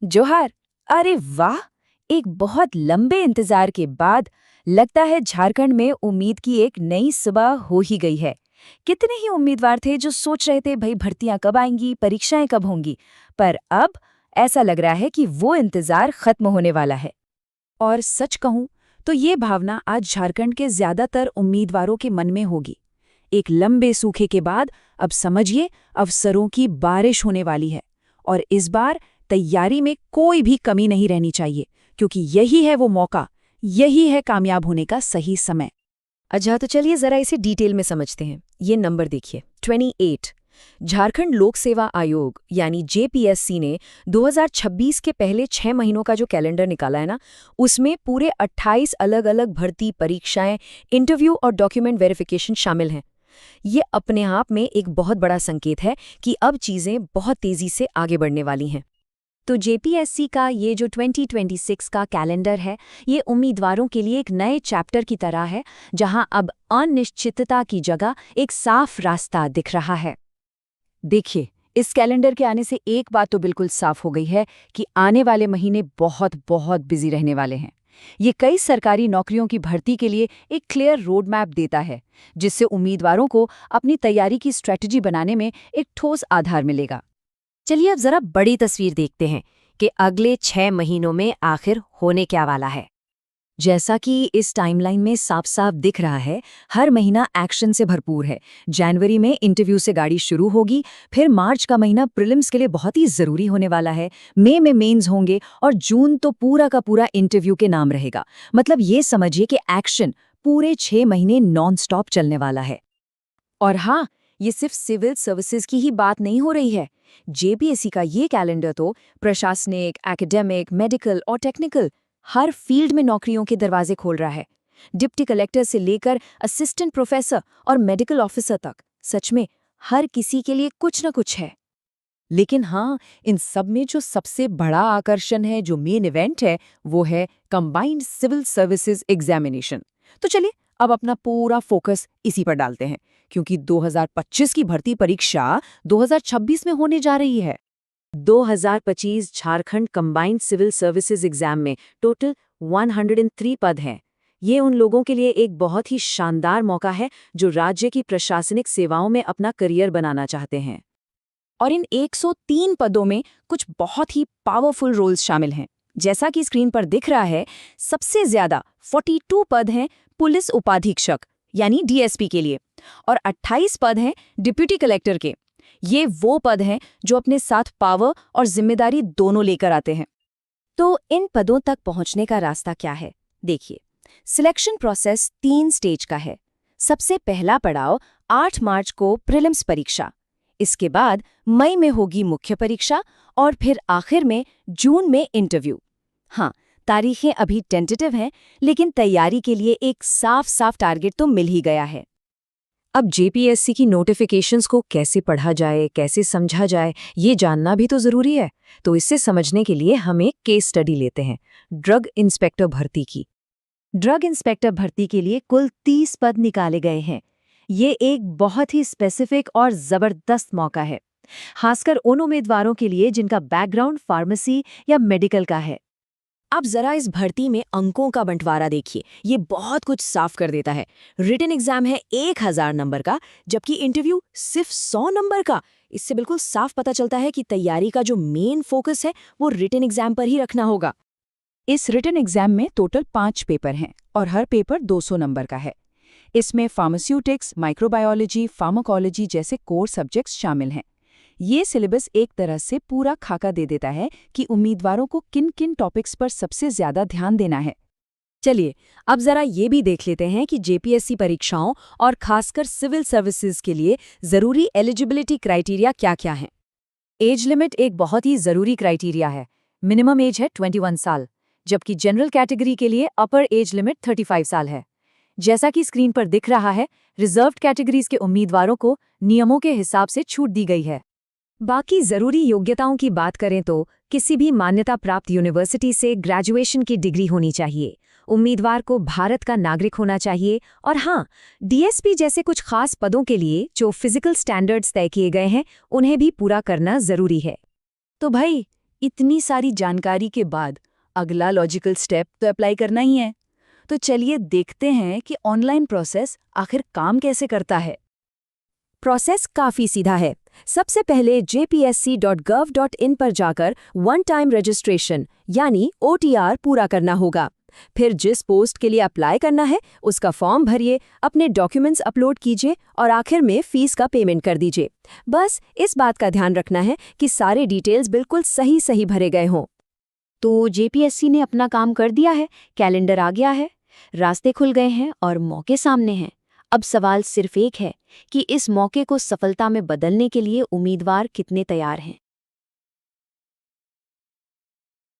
जोहार। अरे वाह, एक बहुत लंबे इंतजार के बाद लगता है झारखंड में उम्मीद की एक नई सुबह हो ही गई है। कितने ही उम्मीदवार थे जो सोच रहे थे भाई भर्तियां कब आएंगी, परीक्षाएं कब होंगी। पर अब ऐसा लग रहा है कि वो इंतजार खत्म होने वाला है। और सच कहूं तो ये भावना आज झारखंड के ज्यादातर उम्मीदवारों के मन में होगी। एक लंबे सूखे के बाद अब समझिए अवसरों की बारिश होने वाली है। और इस बार तैयारी में कोई भी कमी नहीं रहनी चाहिए, क्योंकि यही है वो मौका, यही है कामयाब होने का सही समय। अच्छा, तो चलिए जरा इसे डिटेल में समझते हैं। ये नंबर देखिए, 28। झारखंड लोक सेवा आयोग यानी जेपीएससी ने 2026 के पहले 6 महीनों का जो कैलेंडर निकाला है ना, उसमें पूरे 28 अलग अलग भर्ती परीक्षाएं, इंटरव्यू और डॉक्यूमेंट वेरिफिकेशन शामिल हैं। ये अपने आप में एक बहुत बड़ा संकेत है कि अब चीजें बहुत तेजी से आगे बढ़ने वाली हैं। तो जेपीएससी का ये जो 2026 का कैलेंडर है, ये उम्मीदवारों के लिए एक नए चैप्टर की तरह है, जहां अब अनिश्चितता की जगह एक साफ रास्ता दिख रहा है। देखिए, इस कैलेंडर के आने से एक बात तो बिल्कुल साफ हो गई है कि आने वाले महीने बहुत बहुत बिजी रहने वाले हैं। ये कई सरकारी नौकरियों की भर्ती के लिए एक क्लियर रोड मैप देता है, जिससे उम्मीदवारों को अपनी तैयारी की स्ट्रेटजी बनाने में एक ठोस आधार मिलेगा। चलिए अब जरा बड़ी तस्वीर देखते हैं कि अगले 6 महीनों में आखिर होने क्या वाला है। जैसा कि इस टाइमलाइन में साफ साफ दिख रहा है, हर महीना एक्शन से भरपूर है। जनवरी में इंटरव्यू से गाड़ी शुरू होगी, फिर मार्च का महीना प्रीलिम्स के लिए बहुत ही जरूरी होने वाला है, मई में मेंस होंगे और जून तो पूरा का पूरा इंटरव्यू के नाम रहेगा। मतलब ये समझिए कि एक्शन पूरे 6 महीने नॉन स्टॉप चलने वाला है। और हाँ, ये सिर्फ सिविल सर्विसेज की ही बात नहीं हो रही है। जेपीएससी का ये कैलेंडर तो प्रशासनिक, एकेडमिक, मेडिकल और टेक्निकल हर फील्ड में नौकरियों के दरवाजे खोल रहा है। डिप्टी कलेक्टर से लेकर असिस्टेंट प्रोफेसर और मेडिकल ऑफिसर तक, सच में हर किसी के लिए कुछ न कुछ है। लेकिन हाँ, इन सब में जो सबसे बड़ा आकर्षण है, जो मेन इवेंट है, वो है कंबाइंड सिविल सर्विसेज एग्जामिनेशन। तो चलिए अब अपना पूरा फोकस इसी पर डालते हैं, क्योंकि 2025 की भर्ती परीक्षा 2026 में होने जा रही है। 2025 Jharkhand combined civil services exam में टोटल 103 पद हैं। ये उन लोगों के लिए एक बहुत ही शानदार मौका है जो राज्य की प्रशासनिक सेवाओं में अपना करियर बनाना चाहते हैं। और इन 103 पदों में कुछ बहुत ही पावरफुल रोल्स शामिल हैं। जैसा कि स्क्रीन पर दिख रहा है, सबसे ज्यादा 42 पद हैं पुलिस उपाधीक्षक यानी डीएसपी के लिए, और 28 पद हैं डिप्टी कलेक्टर के। ये वो पद हैं जो अपने साथ पावर और जिम्मेदारी दोनों लेकर आते हैं। तो इन पदों तक पहुंचने का रास्ता क्या है? देखिए, सिलेक्शन प्रोसेस 3 स्टेज का है। सबसे पहला पड़ाव 8 मार्च को प्रीलिम्स परीक्षा, इसके बाद मई में होगी मुख्य परीक्षा और फिर आखिर में जून में इंटरव्यू। हाँ, तारीखें अभी टेंटेटिव हैं, लेकिन तैयारी के लिए एक साफ टारगेट तो मिल ही गया है। अब जेपीएससी की नोटिफिकेशंस को कैसे पढ़ा जाए, कैसे समझा जाए, ये जानना भी तो जरूरी है। तो इससे समझने के लिए हम एक केस स्टडी लेते हैं, ड्रग इंस्पेक्टर भर्ती की। ड्रग इंस्पेक्टर भर्ती के लिए कुल 30 पद निकाले गए हैं। ये एक बहुत ही स्पेसिफिक और जबरदस्त मौका है, खासकर उन उम्मीदवारों के लिए जिनका बैकग्राउंड फार्मेसी या मेडिकल का है। अब जरा इस भर्ती में अंकों का बंटवारा देखिए, ये बहुत कुछ साफ कर देता है। रिटन एग्जाम है 1000 नंबर का, जबकि इंटरव्यू सिर्फ 100 नंबर का। इससे बिल्कुल साफ पता चलता है कि तैयारी का जो मेन फोकस है वो रिटन एग्जाम पर ही रखना होगा। इस रिटन एग्जाम में टोटल 5 पेपर हैं और हर पेपर 200 नंबर का है। इसमें फार्मास्यूटिक्स, माइक्रोबायोलॉजी, फार्माकोलॉजी जैसे कोर सब्जेक्ट्स शामिल हैं। ये सिलेबस एक तरह से पूरा खाका दे देता है कि उम्मीदवारों को किन किन टॉपिक्स पर सबसे ज्यादा ध्यान देना है। चलिए अब जरा ये भी देख लेते हैं कि जेपीएससी परीक्षाओं और खासकर सिविल सर्विसेज के लिए जरूरी एलिजिबिलिटी क्राइटेरिया क्या-क्या हैं। एज लिमिट एक बहुत ही जरूरी क्राइटेरिया है। मिनिमम एज है 21 साल, जबकि जनरल कैटेगरी के लिए अपर एज लिमिट 35 साल है। जैसा कि स्क्रीन पर दिख रहा है, रिजर्व्ड कैटेगरीज के उम्मीदवारों को नियमों के हिसाब से छूट दी गई है। बाकी जरूरी योग्यताओं की बात करें तो किसी भी मान्यता प्राप्त यूनिवर्सिटी से ग्रेजुएशन की डिग्री होनी चाहिए, उम्मीदवार को भारत का नागरिक होना चाहिए, और हाँ, डीएसपी जैसे कुछ खास पदों के लिए जो फिजिकल स्टैंडर्ड्स तय किए गए हैं, उन्हें भी पूरा करना जरूरी है। तो भाई, इतनी सारी जानकारी के बाद अगला लॉजिकल स्टेप तो अप्लाई करना ही है। तो चलिए देखते हैं कि ऑनलाइन प्रोसेस आखिर काम कैसे करता है। प्रोसेस काफी सीधा है। सबसे पहले jpsc.gov.in पर जाकर वन टाइम रजिस्ट्रेशन यानी OTR पूरा करना होगा। फिर जिस पोस्ट के लिए अप्लाई करना है उसका फॉर्म भरिए, अपने डॉक्यूमेंट्स अपलोड कीजिए और आखिर में फीस का पेमेंट कर दीजिए। बस इस बात का ध्यान रखना है कि सारे डिटेल्स बिल्कुल सही सही भरे गए हों। तो जेपीएससी ने अपना काम कर दिया है, कैलेंडर आ गया है, रास्ते खुल गए हैं और मौके सामने हैं। अब सवाल सिर्फ एक है कि इस मौके को सफलता में बदलने के लिए उम्मीदवार कितने तैयार हैं।